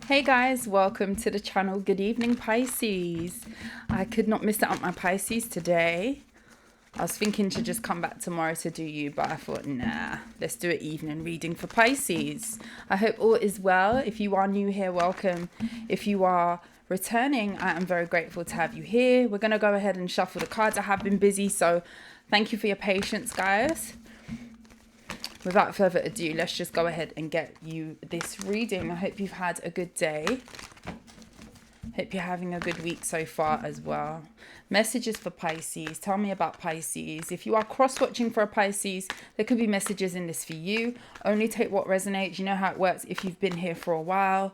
Hey guys, welcome to the channel. Good evening, Pisces. I could not miss out on my Pisces today. I was thinking to just come back tomorrow to do you, but I thought, nah, let's do an evening reading for Pisces. I hope all is well. If you are new here, welcome. If you are returning, I am very grateful to have you here. We're going to go ahead and shuffle the cards. I have been busy, so thank you for your patience, guys. Without further ado, let's just go ahead and get you this reading. I hope you've had a good day. Hope you're having a good week so far as well. Messages for Pisces. Tell me about Pisces. If you are cross-watching for a Pisces, there could be messages in this for you. Only take what resonates. You know how it works if you've been here for a while.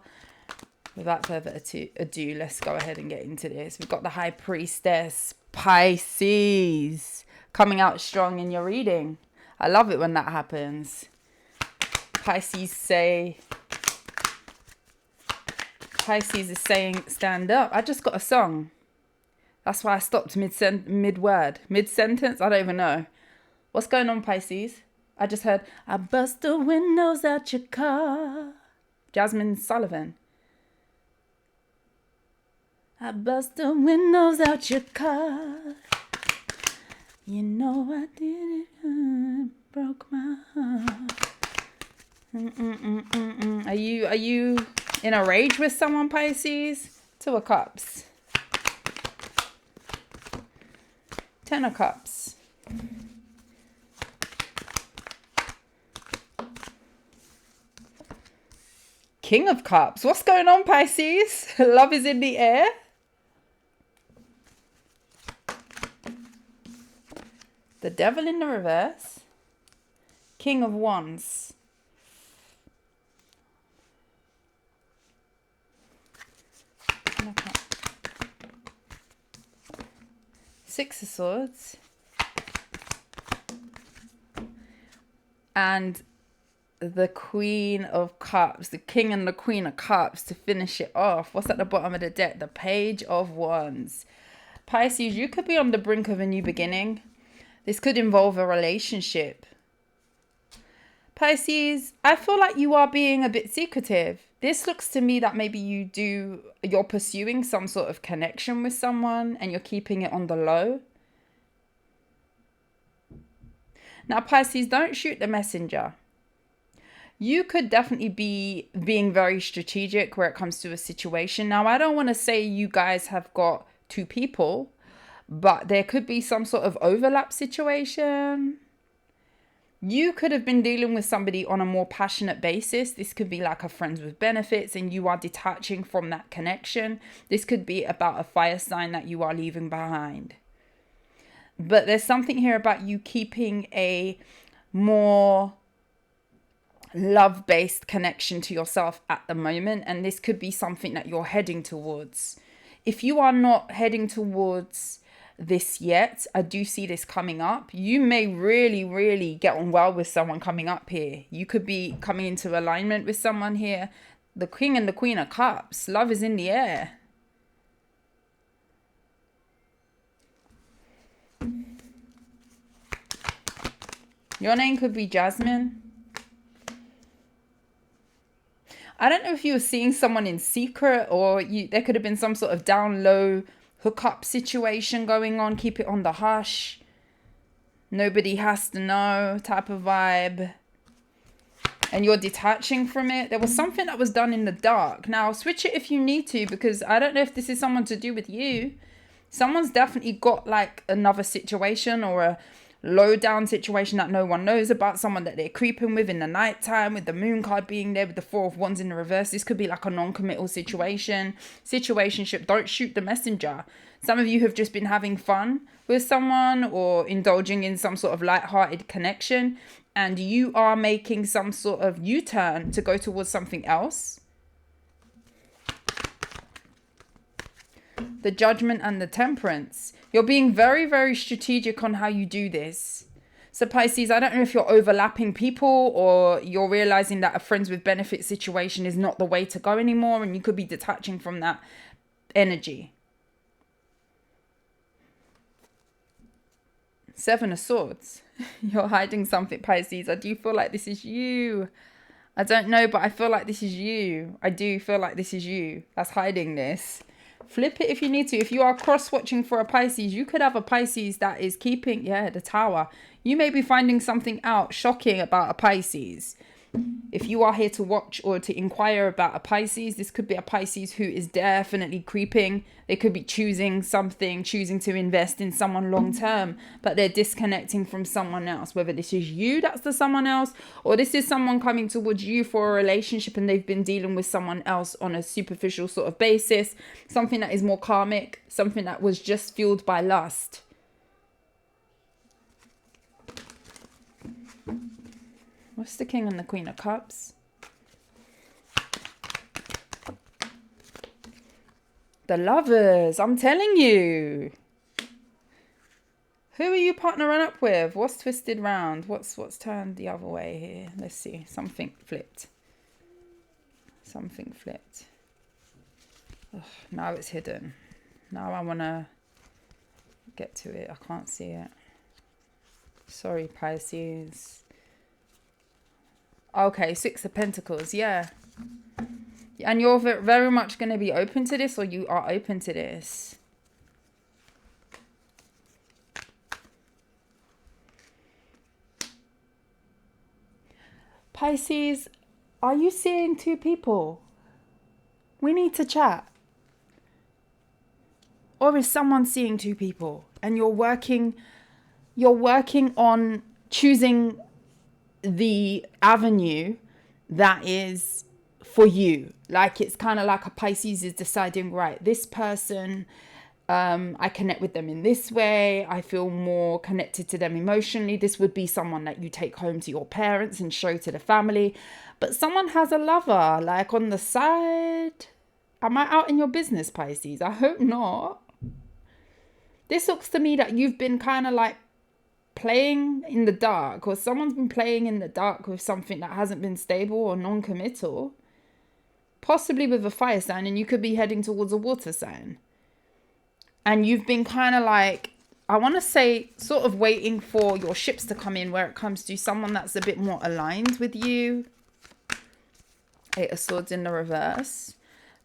Without further ado, let's go ahead and get into this. We've got the High Priestess, Pisces, coming out strong in your reading. I love it when that happens. Pisces is saying, stand up. I just got a song. That's why I stopped mid-word. Mid-sentence? I don't even know. What's going on, Pisces? I just heard, I bust the windows out your car. Jasmine Sullivan. I bust the windows out your car. You know I did it, broke my heart. Are you in a rage with someone, Pisces? Two of Cups. Ten of Cups. King of Cups. What's going on, Pisces? Love is in the air. The Devil in the reverse. King of Wands. Six of Swords. And the Queen of Cups. The King and the Queen of Cups to finish it off. What's at the bottom of the deck? The Page of Wands. Pisces, you could be on the brink of a new beginning. This could involve a relationship. Pisces, I feel like you are being a bit secretive. This looks to me that maybe you're pursuing some sort of connection with someone and you're keeping it on the low. Now, Pisces, don't shoot the messenger. You could definitely be being very strategic where it comes to a situation. Now, I don't want to say you guys have got two people, but there could be some sort of overlap situation. You could have been dealing with somebody on a more passionate basis. This could be like a friends with benefits and you are detaching from that connection. This could be about a fire sign that you are leaving behind. But there's something here about you keeping a more love-based connection to yourself at the moment. And this could be something that you're heading towards. If you are not heading towards this yet, I do see this coming up. You may really get on well with someone coming up here. You could be coming into alignment with someone here. The King and the Queen of Cups. Love is in the air. Your name could be Jasmine. I don't know if you were seeing someone in secret or there could have been some sort of down low hookup situation going on. Keep it on the hush. Nobody has to know type of vibe. And you're detaching from it. There was something that was done in the dark. Now, switch it if you need to, because I don't know if this is someone to do with you. Someone's definitely got like another situation or a low down situation that no one knows about, someone that they're creeping with in the nighttime, with the moon card being there, with the Four of Wands in the reverse. This could be like a non-committal situationship. Don't shoot the messenger. Some of you have just been having fun with someone or indulging in some sort of light-hearted connection, and you are making some sort of U-turn to go towards something else. The Judgment and the Temperance. You're being very strategic on how you do this. So Pisces, I don't know if you're overlapping people or you're realizing that a friends with benefit situation is not the way to go anymore, and you could be detaching from that energy. Seven of Swords. You're hiding something, Pisces. I do feel like this is you. I don't know, but I feel like this is you. I do feel like this is you that's hiding this. Flip it if you need to. If you are cross-watching for a Pisces, you could have a Pisces that is keeping, yeah, the Tower. You may be finding something out shocking about a Pisces. If you are here to watch or to inquire about a Pisces, this could be a Pisces who is definitely creeping. They could be choosing something, choosing to invest in someone long term, but they're disconnecting from someone else. Whether this is you that's the someone else, or this is someone coming towards you for a relationship and they've been dealing with someone else on a superficial sort of basis. Something that is more karmic, something that was just fueled by lust. What's the King and the Queen of Cups? The Lovers. I'm telling you. Who are you partnering up with? What's twisted round? What's turned the other way here? Let's see. Something flipped. Something flipped. Oh, now it's hidden. Now I want to get to it. I can't see it. Sorry, Pisces. Okay, Six of Pentacles, yeah. And you're very much going to be open to this, or you are open to this. Pisces, are you seeing two people? We need to chat. Or is someone seeing two people and you're working on choosing the avenue that is for you? Like, it's kind of like a Pisces is deciding, right, this person, I connect with them in this way. I feel more connected to them emotionally. This would be someone that you take home to your parents and show to the family. But someone has a lover, like, on the side. Am I out in your business, Pisces? I hope not. This looks to me that you've been kind of like playing in the dark, or someone's been playing in the dark with something that hasn't been stable or non-committal, possibly with a fire sign, and you could be heading towards a water sign. And you've been kind of like, I want to say, sort of waiting for your ships to come in where it comes to someone that's a bit more aligned with you. Eight of Swords in the reverse.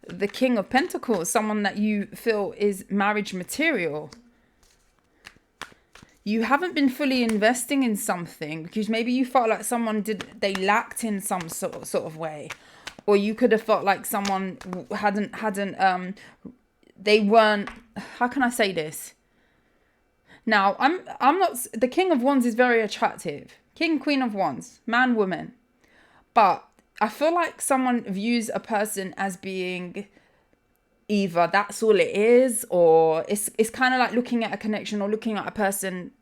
The King of Pentacles, someone that you feel is marriage material. You haven't been fully investing in something because maybe you felt like they lacked in some sort of way. Or you could have felt like someone they weren't, how can I say this? Now, I'm not, the King of Wands is very attractive. King, Queen of Wands, man, woman. But I feel like someone views a person as being either that's all it is, or it's kind of like looking at a connection or looking at a person.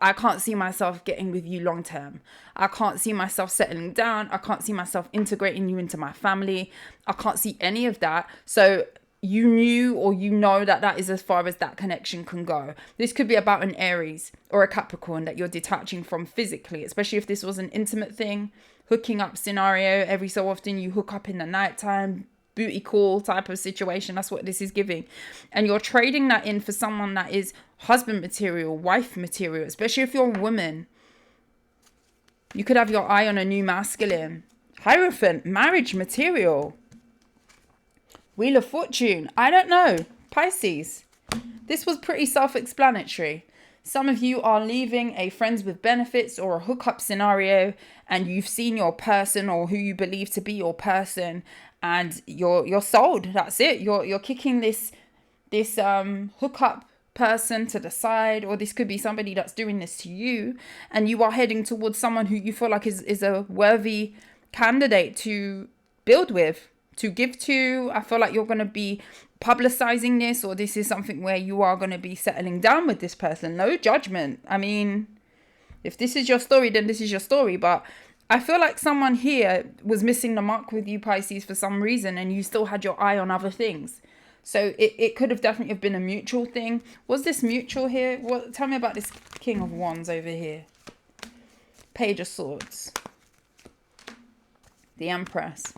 I can't see myself getting with you long term. I can't see myself settling down. I can't see myself integrating you into my family. I can't see any of that. So you knew, or you know, that is as far as that connection can go. This could be about an Aries or a Capricorn that you're detaching from physically, especially if this was an intimate thing, hooking up scenario. Every so often you hook up in the nighttime, booty call type of situation. That's what this is giving. And you're trading that in for someone that is husband material, wife material, especially if you're a woman. You could have your eye on a new masculine. Hierophant, marriage material. Wheel of Fortune, I don't know. Pisces, this was pretty self-explanatory. Some of you are leaving a friends with benefits or a hookup scenario, and you've seen your person or who you believe to be your person, and you're sold. That's it. You're kicking this hookup person to the side, or this could be somebody that's doing this to you, and you are heading towards someone who you feel like is a worthy candidate to build with, to give to. I feel like you're going to be publicizing this, or this is something where you are going to be settling down with this person. No judgment. I mean, if this is your story, then this is your story. But I feel like someone here was missing the mark with you, Pisces, for some reason, and you still had your eye on other things. So it could have definitely have been a mutual thing. Was this mutual here? Tell me about this King of Wands over here. Page of Swords. The Empress.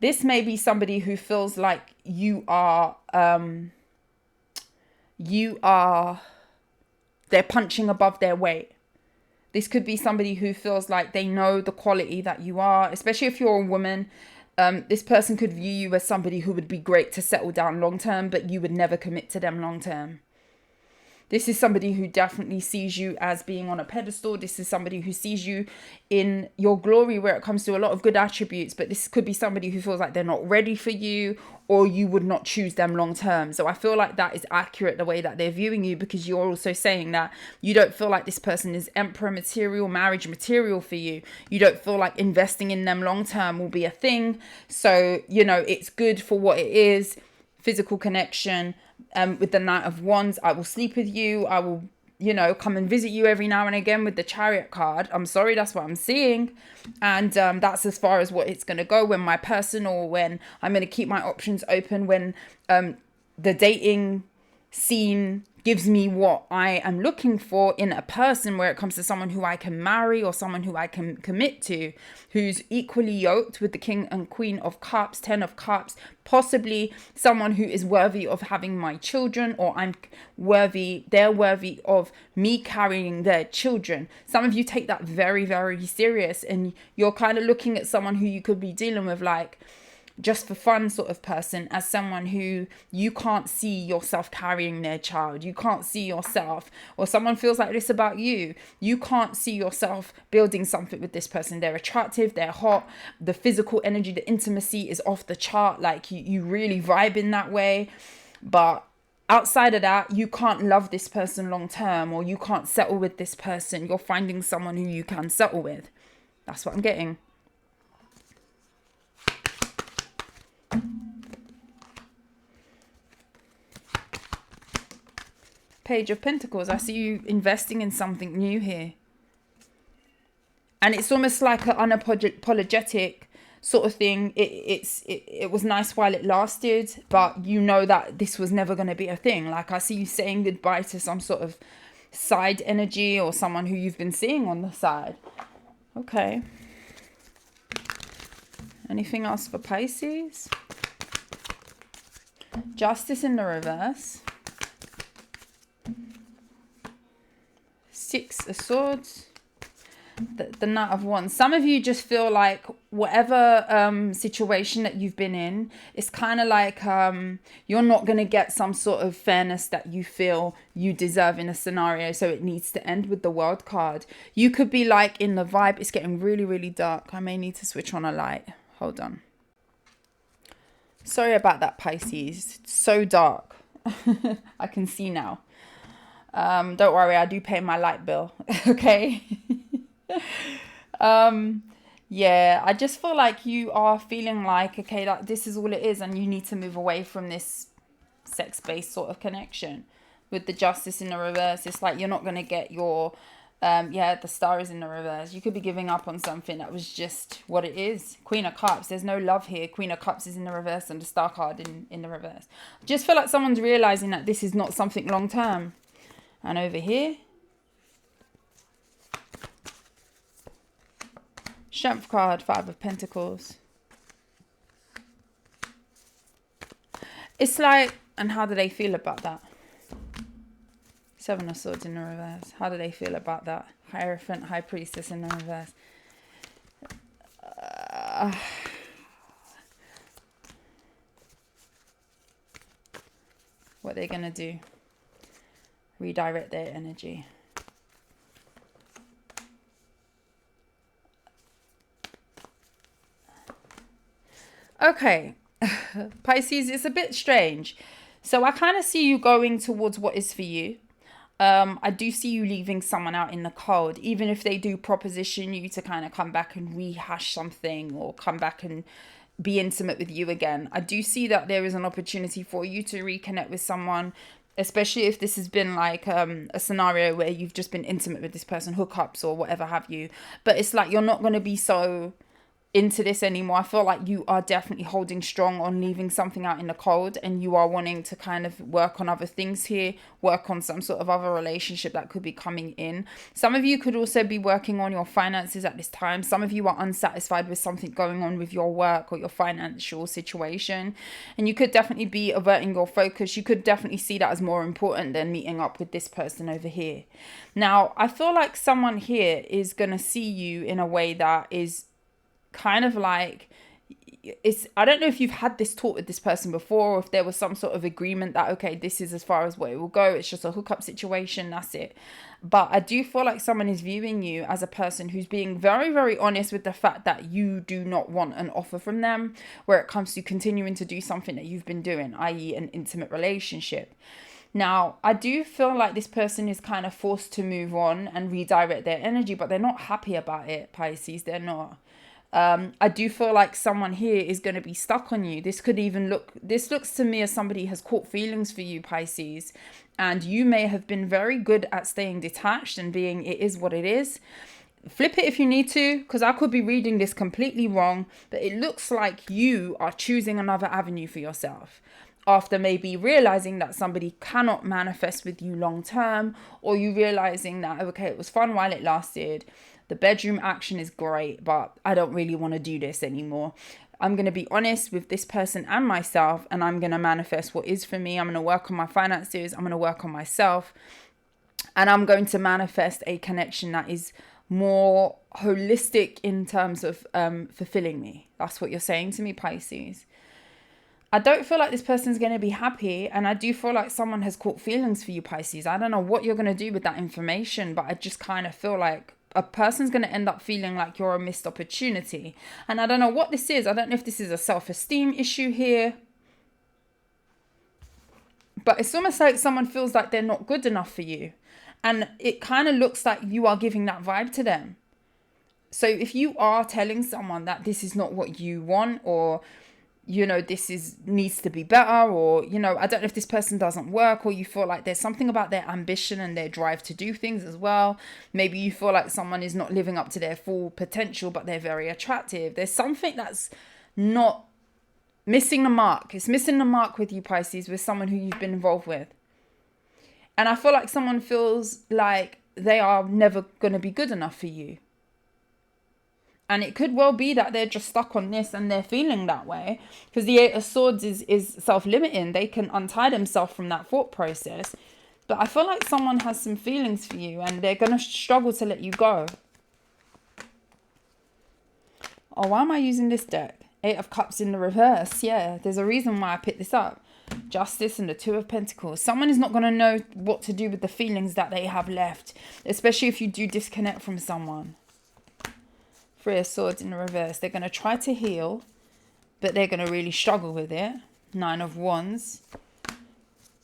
This may be somebody who feels like they're punching above their weight. This could be somebody who feels like they know the quality that you are, especially if you're a woman. This person could view you as somebody who would be great to settle down long term, but you would never commit to them long term. This is somebody who definitely sees you as being on a pedestal. This is somebody who sees you in your glory where it comes to a lot of good attributes. But this could be somebody who feels like they're not ready for you, or you would not choose them long term. So I feel like that is accurate, the way that they're viewing you, because you're also saying that you don't feel like this person is emperor material, marriage material for you. You don't feel like investing in them long term will be a thing. So, you know, it's good for what it is. Physical connection. With the Knight of Wands, I will sleep with you. I will, you know, come and visit you every now and again with the Chariot card. I'm sorry, that's what I'm seeing. And that's as far as what it's going to go. When my person, or when I'm going to keep my options open, when the dating scene gives me what I am looking for in a person, where it comes to someone who I can marry or someone who I can commit to, who's equally yoked with the King and Queen of Cups, 10 of Cups, possibly someone who is worthy of having my children, or they're worthy of me carrying their children. Some of you take that very, very serious, and you're kind of looking at someone who you could be dealing with like just for fun sort of person, as someone who you can't see yourself carrying their child. You can't see yourself, or someone feels like this about you. You can't see yourself building something with this person. They're attractive, they're hot, the physical energy, the intimacy is off the chart. Like you really vibe in that way. But outside of that, you can't love this person long term, or you can't settle with this person. You're finding someone who you can settle with. That's what I'm getting. Page of Pentacles. I see you investing in something new here. And it's almost like an unapologetic sort of thing. It was nice while it lasted, but you know that this was never going to be a thing. Like I see you saying goodbye to some sort of side energy, or someone who you've been seeing on the side. Okay. Anything else for Pisces? Justice in the reverse. 6 of Swords. The Knight of Wands. Some of you just feel like whatever situation that you've been in, it's kind of like you're not going to get some sort of fairness that you feel you deserve in a scenario, so it needs to end with the World card. You could be like in the vibe. It's getting really, really dark. I may need to switch on a light. Hold on. Sorry about that, Pisces. It's so dark. I can see now. Don't worry, I do pay my light bill. Okay. Yeah, I just feel like you are feeling like, okay, like this is all it is, and you need to move away from this sex-based sort of connection. With the Justice in the reverse, it's like you're not going to get your the Star is in the reverse. You could be giving up on something that was just what it is. Queen of Cups, there's no love here. Queen of Cups is in the reverse, and the Star card in the reverse. Just feel like someone's realizing that this is not something long term. And over here, Strength card, 5 of Pentacles. It's like, and how do they feel about that? 7 of Swords in the reverse. How do they feel about that? Hierophant, High Priestess in the reverse. What they're going to do? Redirect their energy. Okay. Pisces, it's a bit strange. So I kind of see you going towards what is for you. I do see you leaving someone out in the cold, even if they do proposition you to kind of come back and rehash something, or come back and be intimate with you again. I do see that there is an opportunity for you to reconnect with someone, especially if this has been like a scenario where you've just been intimate with this person, hookups or whatever have you. But it's like you're not going to be so into this anymore. I feel like you are definitely holding strong on leaving something out in the cold, and you are wanting to kind of work on other things here, work on some sort of other relationship that could be coming in. Some of you could also be working on your finances at this time. Some of you are unsatisfied with something going on with your work or your financial situation, and you could definitely be averting your focus. You could definitely see that as more important than meeting up with this person over here. Now, I feel like someone here is going to see you in a way that is kind of like, I don't know if you've had this talk with this person before, or if there was some sort of agreement that, okay, this is as far as what it will go, it's just a hookup situation, that's it. But I do feel like someone is viewing you as a person who's being very, very honest with the fact that you do not want an offer from them where it comes to continuing to do something that you've been doing, i.e. an intimate relationship. Now, I do feel like this person is kind of forced to move on and redirect their energy, but they're not happy about it, Pisces. They're not. I do feel like someone here is going to be stuck on you. This looks to me as somebody has caught feelings for you, Pisces. And you may have been very good at staying detached and being, it is what it is. Flip it if you need to, because I could be reading this completely wrong, but it looks like you are choosing another avenue for yourself after maybe realizing that somebody cannot manifest with you long term, or you realizing that, okay, it was fun while it lasted. The bedroom action is great, but I don't really want to do this anymore. I'm going to be honest with this person and myself, and I'm going to manifest what is for me. I'm going to work on my finances. I'm going to work on myself, and I'm going to manifest a connection that is more holistic in terms of fulfilling me. That's what you're saying to me, Pisces. I don't feel like this person's going to be happy, and I do feel like someone has caught feelings for you, Pisces. I don't know what you're going to do with that information, but I just kind of feel like a person's going to end up feeling like you're a missed opportunity. And I don't know what this is. I don't know if this is a self-esteem issue here, but it's almost like someone feels like they're not good enough for you. And it kind of looks like you are giving that vibe to them. So if you are telling someone that this is not what you want, or this needs to be better, or, I don't know if this person doesn't work, or you feel like there's something about their ambition and their drive to do things as well. Maybe you feel like someone is not living up to their full potential, but they're very attractive. There's something that's not missing the mark. It's missing the mark with you, Pisces, with someone who you've been involved with. And I feel like someone feels like they are never going to be good enough for you. And it could well be that they're just stuck on this and they're feeling that way. Because the Eight of Swords is self-limiting. They can untie themselves from that thought process. But I feel like someone has some feelings for you and they're going to struggle to let you go. Oh, why am I using this deck? Eight of Cups in the reverse. Yeah, there's a reason why I picked this up. Justice and the Two of Pentacles. Someone is not going to know what to do with the feelings that they have left. Especially if you do disconnect from someone. Three of Swords in the reverse. They're going to try to heal, but they're going to really struggle with it. Nine of Wands.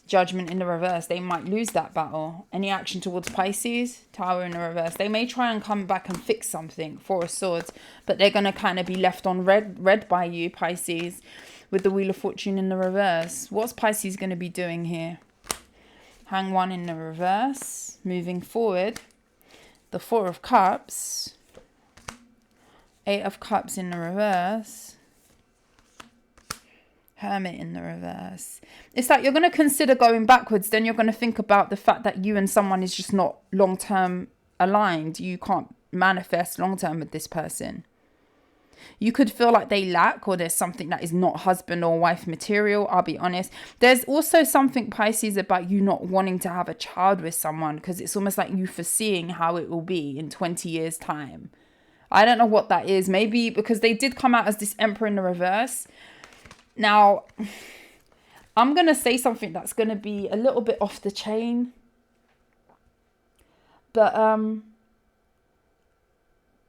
Judgment in the reverse. They might lose that battle. Any action towards Pisces? Tower in the reverse. They may try and come back and fix something. Four of Swords. But they're going to kind of be left on red by you, Pisces, with the Wheel of Fortune in the reverse. What's Pisces going to be doing here? Hang One in the reverse. Moving forward. The Four of Cups. Eight of Cups in the reverse. Hermit in the reverse. It's like you're going to consider going backwards. Then you're going to think about the fact that you and someone is just not long-term aligned. You can't manifest long-term with this person. You could feel like they lack, or there's something that is not husband or wife material. I'll be honest. There's also something, Pisces, about you not wanting to have a child with someone, because it's almost like you foreseeing how it will be in 20 years' time. I don't know what that is. Maybe because they did come out as this Emperor in the reverse. Now, I'm going to say something that's going to be a little bit off the chain. But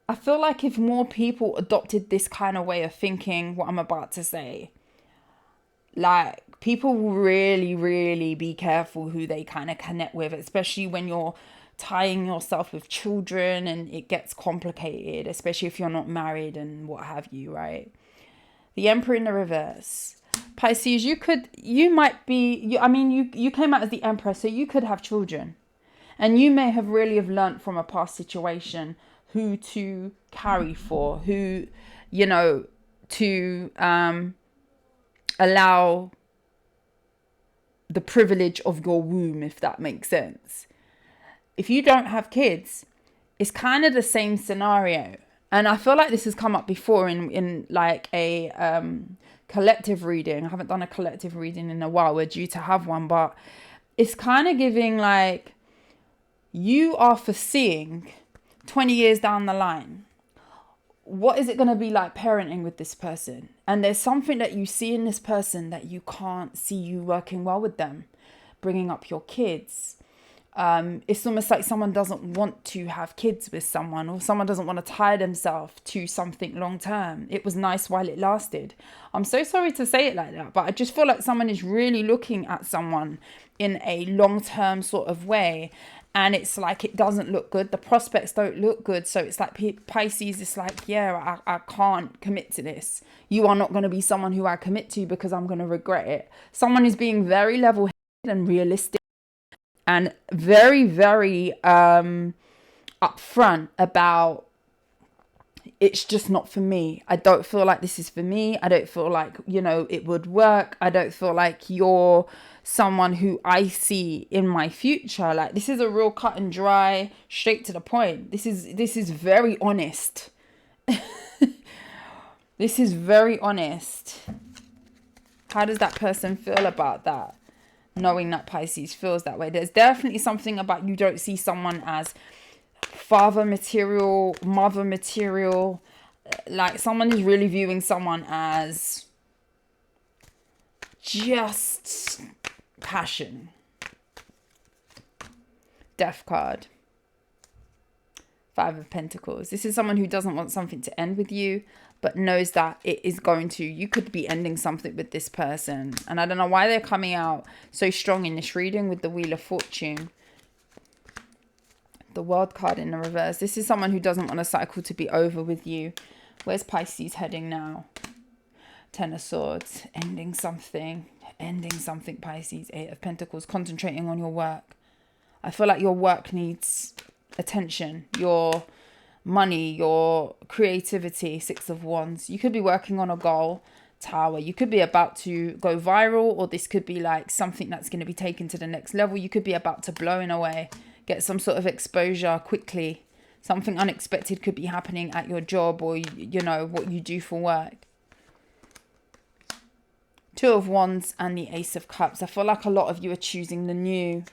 I feel like if more people adopted this kind of way of thinking, what I'm about to say, like, people will really, really be careful who they kind of connect with, especially when you're tying yourself with children and it gets complicated, especially if you're not married and what have you, right? The Emperor in the reverse. Pisces, you came out as the Emperor, so you could have children. And you may have really have learnt from a past situation who to carry for, who you know, to allow the privilege of your womb, if that makes sense. If you don't have kids, it's kind of the same scenario. And I feel like this has come up before in like a collective reading. I haven't done a collective reading in a while. We're due to have one, but it's kind of giving like you are foreseeing 20 years down the line, what is it going to be like parenting with this person? And there's something that you see in this person that you can't see you working well with them, bringing up your kids. It's almost like someone doesn't want to have kids with someone, or someone doesn't want to tie themselves to something long term. It was nice while it lasted. I'm so sorry to say it like that, but I just feel like someone is really looking at someone in a long term sort of way. And it's like, it doesn't look good. The prospects don't look good. So it's like Pisces, it's like, yeah, I can't commit to this. You are not going to be someone who I commit to because I'm going to regret it. Someone is being very level-headed and realistic and very, very upfront about, it's just not for me. I don't feel like this is for me. I don't feel like, you know, it would work. I don't feel like you're someone who I see in my future. Like, this is a real cut and dry, straight to the point. This is very honest. This is very honest. How does that person feel about that? Knowing that Pisces feels that way. There's definitely something about, you don't see someone as father material, mother material. Like, someone is really viewing someone as just passion. Death card. 5 of Pentacles. This is someone who doesn't want something to end with you, but knows that it is going to. You could be ending something with this person. And I don't know why they're coming out so strong in this reading with the Wheel of Fortune. The World card in the reverse. This is someone who doesn't want a cycle to be over with you. Where's Pisces heading now? 10 of Swords. Ending something. Ending something, Pisces. 8 of Pentacles. Concentrating on your work. I feel like your work needs attention. Your money, your creativity. 6 of Wands. You could be working on a goal. Tower. You could be about to go viral, or this could be like something that's going to be taken to the next level. You could be about to blow in a way. Get some sort of exposure quickly. Something unexpected could be happening at your job, or, you know, what you do for work. 2 of Wands and the Ace of Cups. I feel like a lot of you are choosing the new.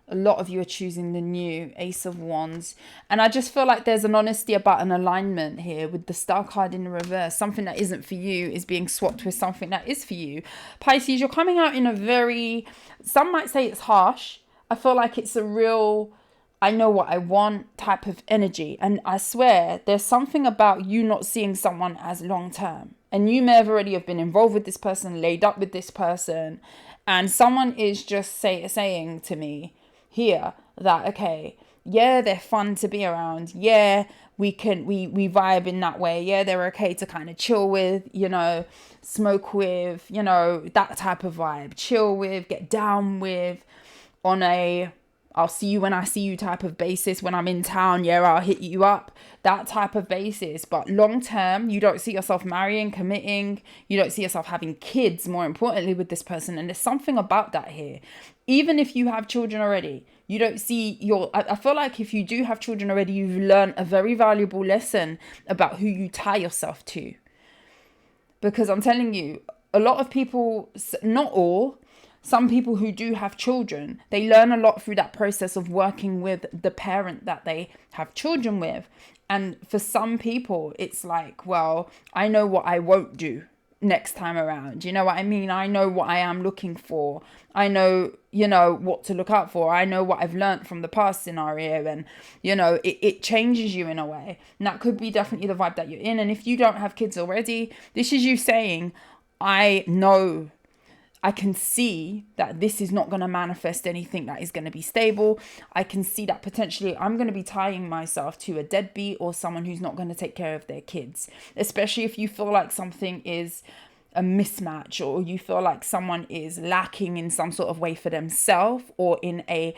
A lot of you are choosing the new. Ace of Wands. And I just feel like there's an honesty about an alignment here with the Star card in the reverse. Something that isn't for you is being swapped with something that is for you. Pisces, you're coming out in a very, some might say it's harsh. I feel like it's a real, I know what I want type of energy. And I swear there's something about you not seeing someone as long term. And you may have already have been involved with this person, laid up with this person. And someone is just saying to me here that, okay, yeah, they're fun to be around. Yeah, we vibe in that way. Yeah, they're okay to kind of chill with, you know, smoke with, you know, that type of vibe. Chill with, get down with, on a I'll see you when I see you type of basis. When I'm in town, yeah, I'll hit you up. That type of basis. But long term, you don't see yourself marrying, committing. You don't see yourself having kids, more importantly, with this person. And there's something about that here. Even if you have children already, you don't see I feel like if you do have children already, you've learned a very valuable lesson about who you tie yourself to. Because I'm telling you, a lot of people, not all, some people who do have children, they learn a lot through that process of working with the parent that they have children with. And for some people, it's like, well, I know what I won't do next time around. You know what I mean? I know what I am looking for. I know, you know, what to look out for. I know what I've learned from the past scenario. And, you know, it changes you in a way. And that could be definitely the vibe that you're in. And if you don't have kids already, this is you saying, I know, I can see that this is not going to manifest anything that is going to be stable. I can see that potentially I'm going to be tying myself to a deadbeat or someone who's not going to take care of their kids, especially if you feel like something is a mismatch, or you feel like someone is lacking in some sort of way for themselves, or in a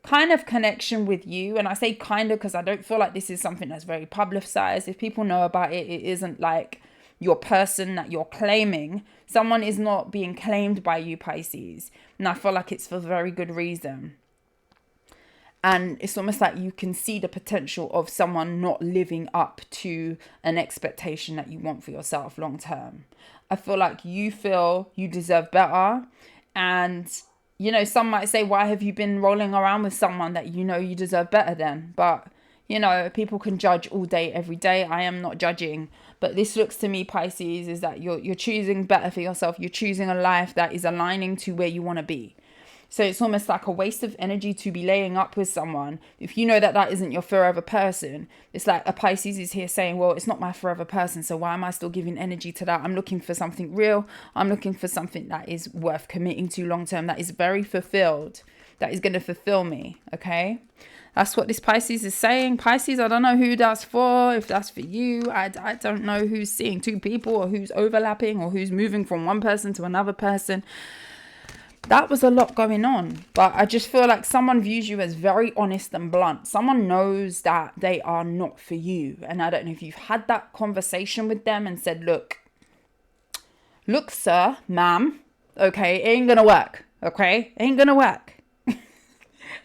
kind of connection with you. And I say kind of because I don't feel like this is something that's very publicized. If people know about it, it isn't like your person that you're claiming. Someone is not being claimed by you, Pisces. And I feel like it's for very good reason. And it's almost like you can see the potential of someone not living up to an expectation that you want for yourself long term. I feel like you feel you deserve better. And, you know, some might say, why have you been rolling around with someone that you know you deserve better than? But, you know, people can judge all day, every day. I am not judging. But this looks to me, Pisces, is that you're choosing better for yourself. You're choosing a life that is aligning to where you want to be. So it's almost like a waste of energy to be laying up with someone. If you know that that isn't your forever person, it's like a Pisces is here saying, well, it's not my forever person. So why am I still giving energy to that? I'm looking for something real. I'm looking for something that is worth committing to long term, that is very fulfilled, that is going to fulfill me. Okay. That's what this Pisces is saying. Pisces, I don't know who that's for. If that's for you, I don't know who's seeing two people or who's overlapping or who's moving from one person to another person. That was a lot going on, but I just feel like someone views you as very honest and blunt. Someone knows that they are not for you. And I don't know if you've had that conversation with them and said, look, sir, ma'am, okay, it ain't gonna work, okay? It ain't gonna work.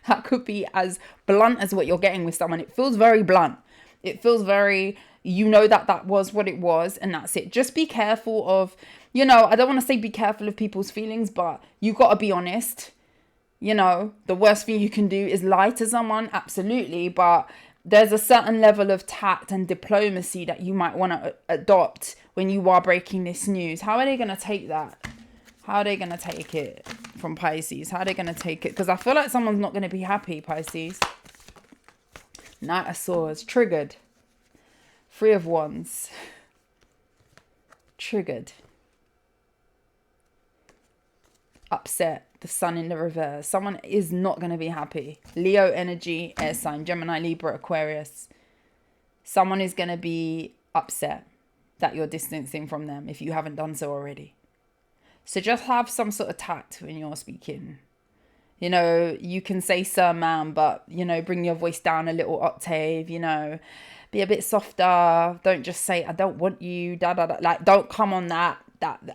That could be as blunt as what you're getting with someone. It feels very blunt. It feels very, you know, that was what it was and that's it. Just be careful of, you know, I don't want to say be careful of people's feelings, but you got to be honest. You know, the worst thing you can do is lie to someone, absolutely. But there's a certain level of tact and diplomacy that you might want to adopt when you are breaking this news. How are they going to take that? How are they going to take it from Pisces? How are they going to take it? Because I feel like someone's not going to be happy, Pisces. Knight of Swords, triggered. Three of Wands, triggered. Upset, the Sun in the reverse. Someone is not going to be happy. Leo energy, air sign, Gemini, Libra, Aquarius. Someone is going to be upset that you're distancing from them if you haven't done so already. So just have some sort of tact when you're speaking. You know, you can say SIR MAM, but, you know, bring your voice down a little octave, you know. Be a bit softer. Don't just say, I don't want you, da da da. Like, don't come on that.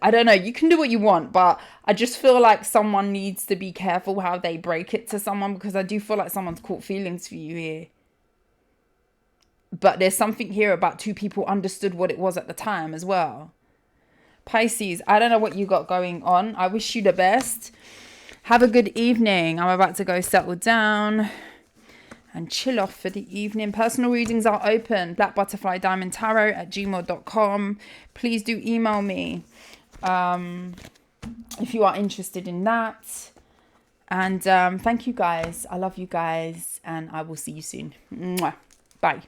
I don't know. You can do what you want, but I just feel like someone needs to be careful how they break it to someone, because I do feel like someone's caught feelings for you here. But there's something here about two people understood what it was at the time as well. Pisces, I don't know what you got going on. I wish you the best. Have a good evening. I'm about to go settle down and chill off for the evening. Personal readings are open. blackbutterflydiamondtarot@gmail.com. Please do email me if you are interested in that. And thank you guys. I love you guys. And I will see you soon. Mwah. Bye.